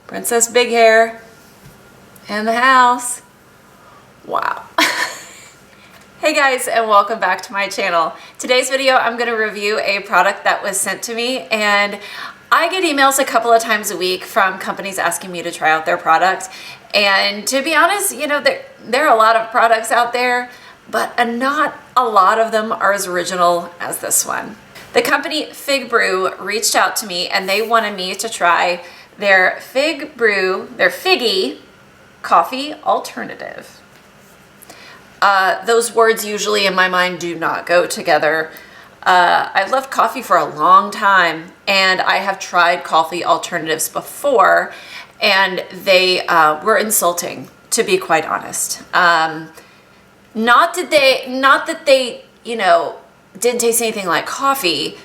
Princess Big Hair in the house. Wow. Hey guys, and welcome back to my channel. Today's video, I'm going to review a product that was sent to me, and I get emails a couple of times a week from companies asking me to try out their products. And to be honest, you know, there are a lot of products out there, but not a lot of them are as original as this one. The company Fig Brew reached out to me and they wanted me to try their Fig Brew, their FIGGEE coffee alternative. Those words usually in my mind do not go together. I've loved coffee for a long time, and I have tried coffee alternatives before, and they were insulting, to be quite honest. Not that they, you know, didn't taste anything like coffee.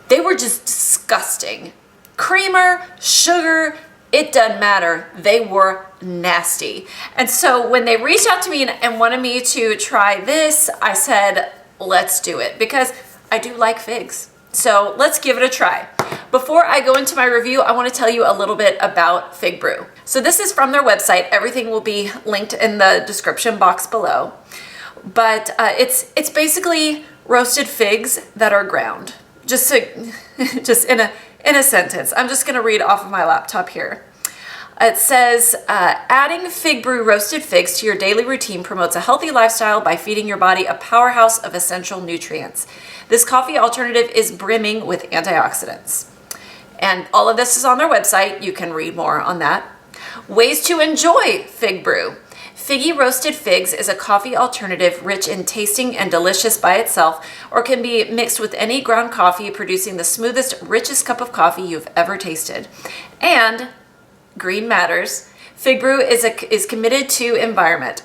They were just disgusting. Creamer, sugar, it doesn't matter. They were nasty. And so when they reached out to me and wanted me to try this, I said, let's do it, because I do like figs. So let's give it a try. Before I go into my review, I want to tell you a little bit about Fig Brew. So this is from their website. Everything will be linked in the description box below. But it's basically roasted figs that are ground. Just in a sentence. I'm just going to read off of my laptop here. It says, adding Fig Brew roasted figs to your daily routine promotes a healthy lifestyle by feeding your body a powerhouse of essential nutrients. This coffee alternative is brimming with antioxidants. And all of this is on their website. You can read more on that. Ways to enjoy Fig Brew. FIGGEE roasted figs is a coffee alternative rich in tasting and delicious by itself, or can be mixed with any ground coffee, producing the smoothest, richest cup of coffee you've ever tasted. And green matters. Fig Brew is committed to environment.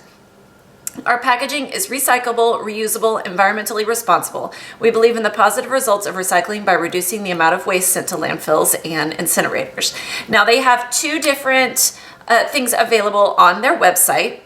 Our packaging is recyclable, reusable, environmentally responsible. We believe in the positive results of recycling by reducing the amount of waste sent to landfills and incinerators. Now they have two different things available on their website.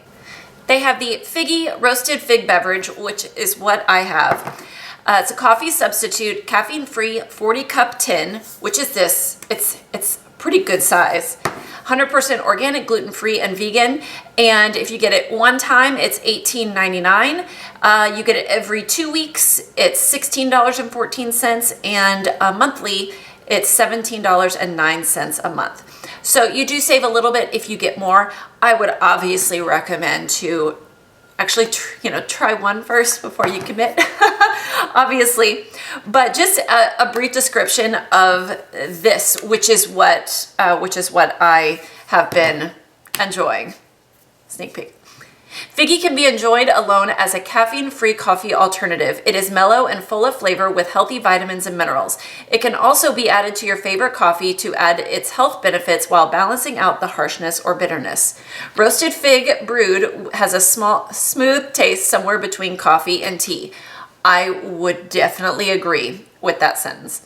They have the FIGGEE roasted fig beverage, which is what I have. It's a coffee substitute, caffeine-free 40-cup tin, which is this. It's pretty good size. 100% organic, gluten-free, and vegan. And if you get it one time, it's $18.99. You get it every 2 weeks. It's $16.14, and monthly, it's $17.09 a month. So you do save a little bit if you get more. I would obviously recommend to actually, try one first before you commit, obviously. But just a brief description of this, which is what I have been enjoying. Sneak peek. FIGGEE can be enjoyed alone as a caffeine-free coffee alternative. It is mellow and full of flavor with healthy vitamins and minerals. It can also be added to your favorite coffee to add its health benefits while balancing out the harshness or bitterness. Roasted fig brewed has a smooth taste somewhere between coffee and tea. I would definitely agree with that sentence.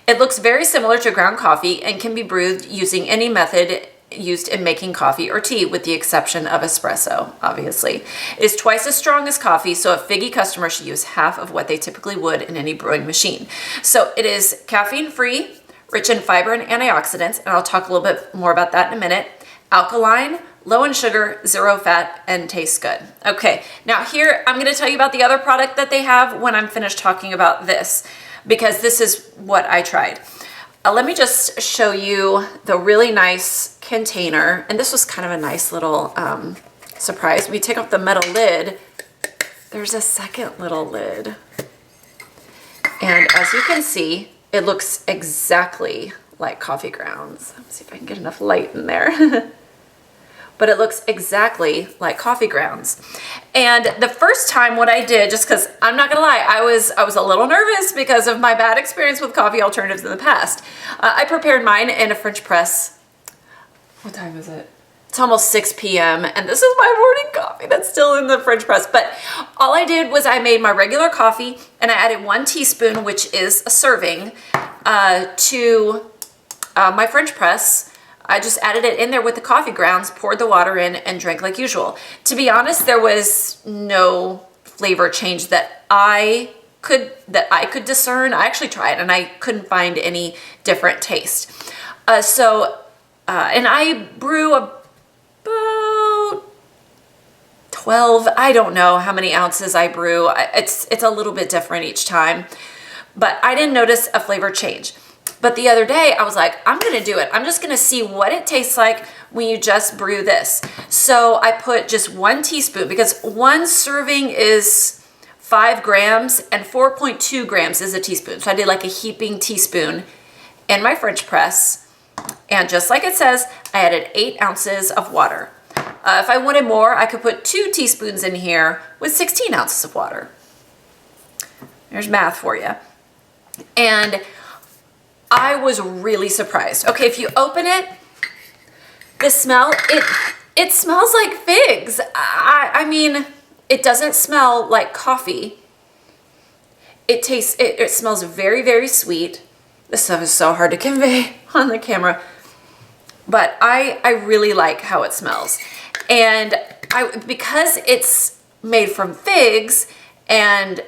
It looks very similar to ground coffee and can be brewed using any method used in making coffee or tea, with the exception of espresso, obviously. It is twice as strong as coffee, so a FIGGEE customer should use half of what they typically would in any brewing machine. So it is caffeine-free, rich in fiber and antioxidants, and I'll talk a little bit more about that in a minute. Alkaline, low in sugar, zero fat, and tastes good. Okay, now here I'm going to tell you about the other product that they have when I'm finished talking about this, because this is what I tried. Let me just show you the really nice container. And this was kind of a nice little surprise. When you take off the metal lid, there's a second little lid. And as you can see, it looks exactly like coffee grounds. Let's see if I can get enough light in there. But it looks exactly like coffee grounds. And the first time what I did, just because I'm not gonna lie, I was a little nervous because of my bad experience with coffee alternatives in the past. I prepared mine in a French press. What time is it? It's almost 6 p.m. and this is my morning coffee that's still in the French press. But all I did was I made my regular coffee and I added 1 teaspoon, which is a serving, to my French press. I just added it in there with the coffee grounds, poured the water in, and drank like usual. To be honest, there was no flavor change that I could discern. I actually tried and I couldn't find any different taste. So and I brew about 12, I don't know how many ounces I brew. It's a little bit different each time, but I didn't notice a flavor change. But the other day I was like, I'm gonna do it. I'm just gonna see what it tastes like when you just brew this. So I put just 1 teaspoon, because 1 serving is 5 grams and 4.2 grams is a teaspoon. So I did like a heaping teaspoon in my French press. And just like it says, I added 8 ounces of water. If I wanted more, I could put 2 teaspoons in here with 16 ounces of water. There's math for you. And I was really surprised. Okay, if you open it, the smell, it smells like figs. I mean, it doesn't smell like coffee. It smells very, very sweet. This stuff is so hard to convey on the camera, but I really like how it smells. And because it's made from figs and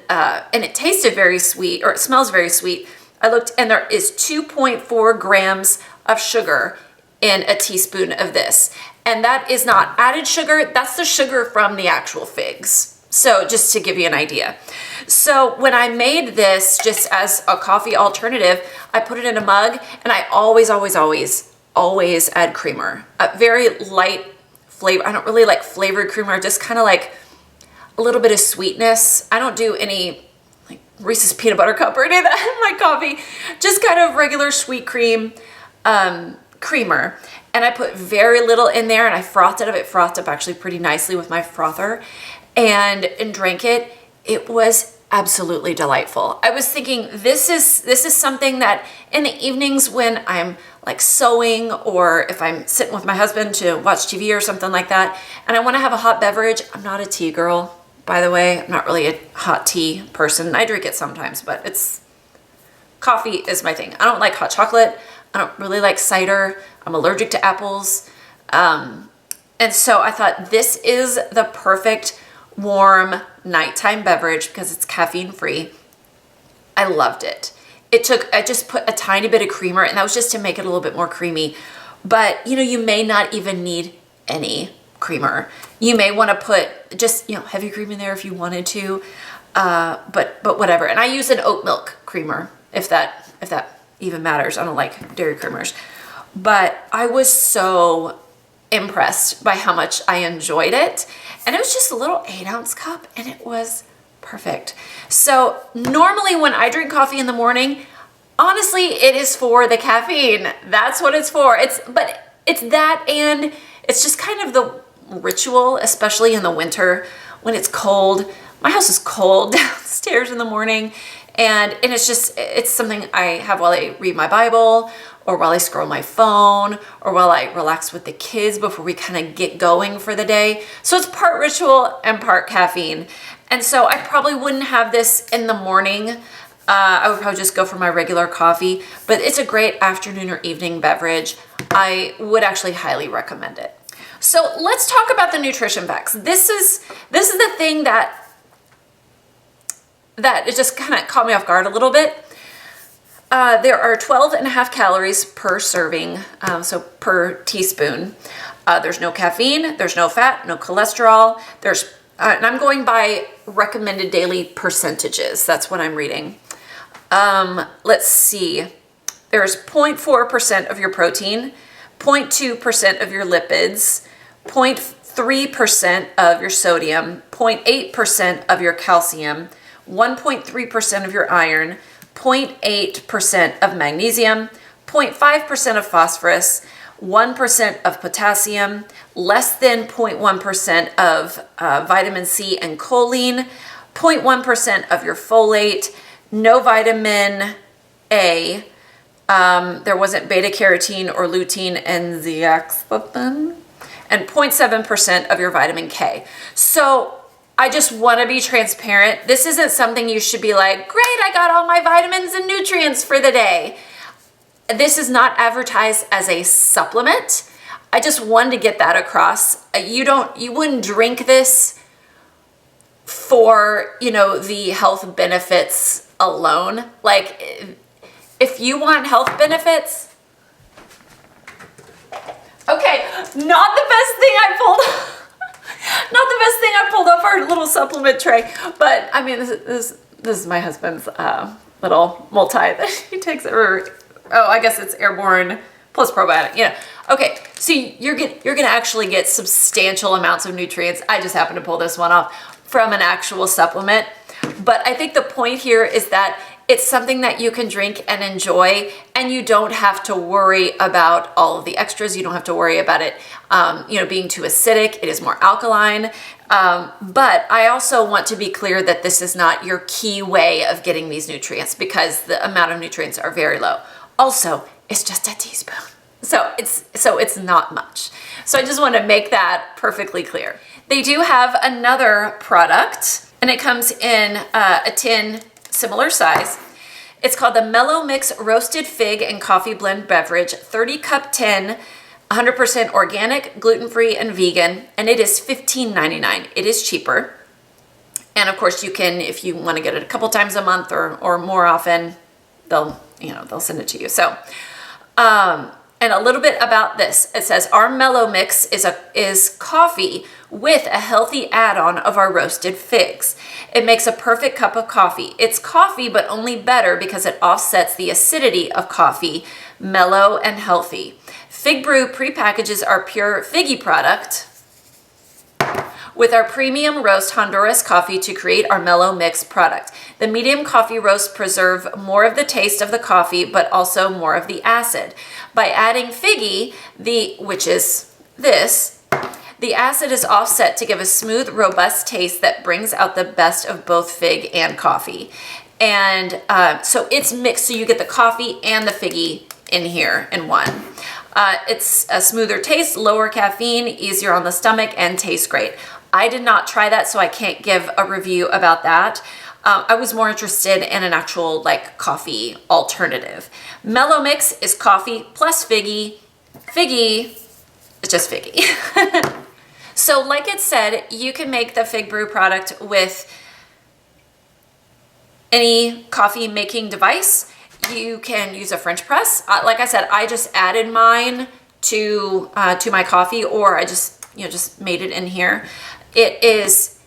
it tasted very sweet, or it smells very sweet, I looked and there is 2.4 grams of sugar in a teaspoon of this. And that is not added sugar, that's the sugar from the actual figs. So just to give you an idea. So when I made this just as a coffee alternative, I put it in a mug, and I always add creamer. A very light flavor. I don't really like flavored creamer, just kind of like a little bit of sweetness. I don't do any like Reese's peanut butter cup or any of that in my coffee. Just kind of regular sweet cream creamer. And I put very little in there, and I frothed it up. It frothed up actually pretty nicely with my frother, and drank it. It was absolutely delightful. I was thinking this is something that in the evenings when I'm like sewing, or if I'm sitting with my husband to watch TV or something like that, and I want to have a hot beverage. I'm not a tea girl, by the way. I'm not really a hot tea person. I drink it sometimes, but coffee is my thing. I don't like hot chocolate. I don't really like cider. I'm allergic to apples. And so I thought this is the perfect warm nighttime beverage because it's caffeine free. I loved it. I just put a tiny bit of creamer, and that was just to make it a little bit more creamy. But you may not even need any creamer. You may want to put just, heavy cream in there if you wanted to, but whatever. And I use an oat milk creamer, if that even matters. I don't like dairy creamers. But I was so impressed by how much I enjoyed it. And it was just a little 8-ounce cup, and it was perfect. So normally when I drink coffee in the morning, honestly, it is for the caffeine. That's what it's for. But it's that, and it's just kind of the ritual, especially in the winter when it's cold. My house is cold downstairs in the morning, and it's something I have while I read my Bible, or while I scroll my phone, or while I relax with the kids before we kind of get going for the day. So it's part ritual and part caffeine. And so I probably wouldn't have this in the morning. I would probably just go for my regular coffee, but it's a great afternoon or evening beverage. I would actually highly recommend it. So let's talk about the nutrition facts. This is the thing that it just kind of caught me off guard a little bit. There are 12.5 calories per serving, so per teaspoon. There's no caffeine, there's no fat, no cholesterol. And I'm going by recommended daily percentages. That's what I'm reading. Let's see. There's 0.4% of your protein, 0.2% of your lipids, 0.3% of your sodium, 0.8% of your calcium, 1.3% of your iron, 0.8% of magnesium, 0.5% of phosphorus, 1% of potassium, less than 0.1% of vitamin C and choline, 0.1% of your folate, no vitamin A. There wasn't beta carotene or lutein and zeaxanthin, and 0.7% of your vitamin K. So I just want to be transparent. This isn't something you should be like, great, I got all my vitamins and nutrients for the day. This is not advertised as a supplement. I just wanted to get that across. You wouldn't drink this for, the health benefits alone. Like, if you want health benefits, Not the best thing I pulled. Not the best thing I pulled off our little supplement tray, but I mean, this is my husband's little multi that he takes everywhere. Oh, I guess it's airborne plus probiotic. Yeah. Okay. So you're gonna actually get substantial amounts of nutrients. I just happened to pull this one off from an actual supplement, but I think the point here is that it's something that you can drink and enjoy, and you don't have to worry about all of the extras. You don't have to worry about it, being too acidic. It is more alkaline. But I also want to be clear that this is not your key way of getting these nutrients, because the amount of nutrients are very low. Also, it's just a teaspoon. So it's not much. So I just want to make that perfectly clear. They do have another product, and it comes in a tin similar size. It's called the Mellow Mix Roasted Fig and Coffee Blend Beverage, 30 cup tin, 100% organic, gluten-free, and vegan, and it is $15.99. It is cheaper. And of course you can, if you want to get it a couple times a month or more often, they'll send it to you. So, and a little bit about this. It says our Mellow Mix is coffee with a healthy add-on of our roasted figs. It makes a perfect cup of coffee. It's coffee, but only better because it offsets the acidity of coffee, mellow and healthy. Fig Brew prepackages our pure FIGGEE product with our premium roast Honduras coffee to create our Mellow Mix product. The medium coffee roasts preserve more of the taste of the coffee, but also more of the acid. By adding FIGGEE, which is this, the acid is offset to give a smooth, robust taste that brings out the best of both fig and coffee. And so it's mixed, so you get the coffee and the FIGGEE in here in one. It's a smoother taste, lower caffeine, easier on the stomach, and tastes great. I did not try that, so I can't give a review about that. I was more interested in an actual coffee alternative. Mellow Mix is coffee plus FIGGEE. FIGGEE is just FIGGEE. So like it said, you can make the Fig Brew product with any coffee making device. You can use a French press. Like I said, I just added mine to my coffee, or I just made it in here. It is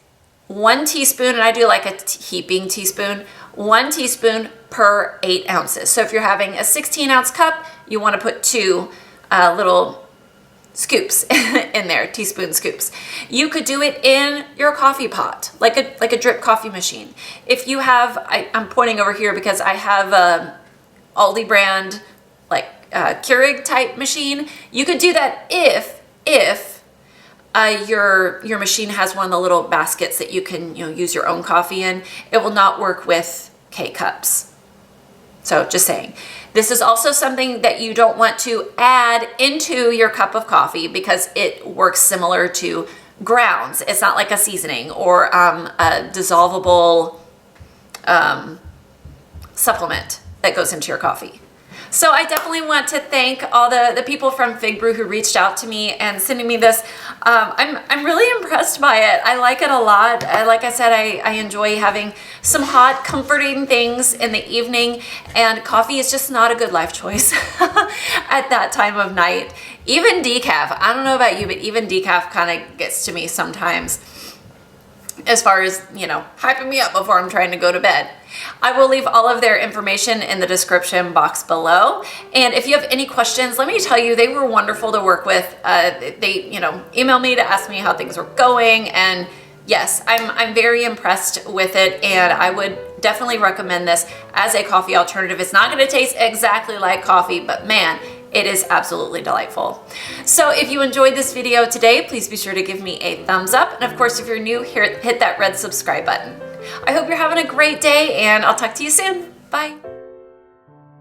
1 teaspoon, and I do like a heaping teaspoon, 1 teaspoon per 8 ounces. So if you're having a 16-ounce cup, you want to put 2 little scoops in there, teaspoon scoops. You could do it in your coffee pot, like a drip coffee machine. If you have, I'm pointing over here because I have a Aldi brand Keurig type machine. You could do that if your machine has one of the little baskets that you can use your own coffee in. It will not work with K-cups. So just saying. This is also something that you don't want to add into your cup of coffee because it works similar to grounds. It's not like a seasoning or a dissolvable supplement that goes into your coffee. So I definitely want to thank all the people from Fig Brew who reached out to me and sending me this. I'm really impressed by it. I like it a lot. Like I said, I enjoy having some hot, comforting things in the evening, and coffee is just not a good life choice at that time of night. Even decaf, I don't know about you, but even decaf kind of gets to me sometimes as far as, hyping me up before I'm trying to go to bed. I will leave all of their information in the description box below. And if you have any questions, let me tell you, they were wonderful to work with. They, emailed me to ask me how things were going. And yes, I'm very impressed with it. And I would definitely recommend this as a coffee alternative. It's not going to taste exactly like coffee, but man, it is absolutely delightful. So if you enjoyed this video today, please be sure to give me a thumbs up. And of course, if you're new here, hit that red subscribe button. I hope you're having a great day, and I'll talk to you soon. Bye.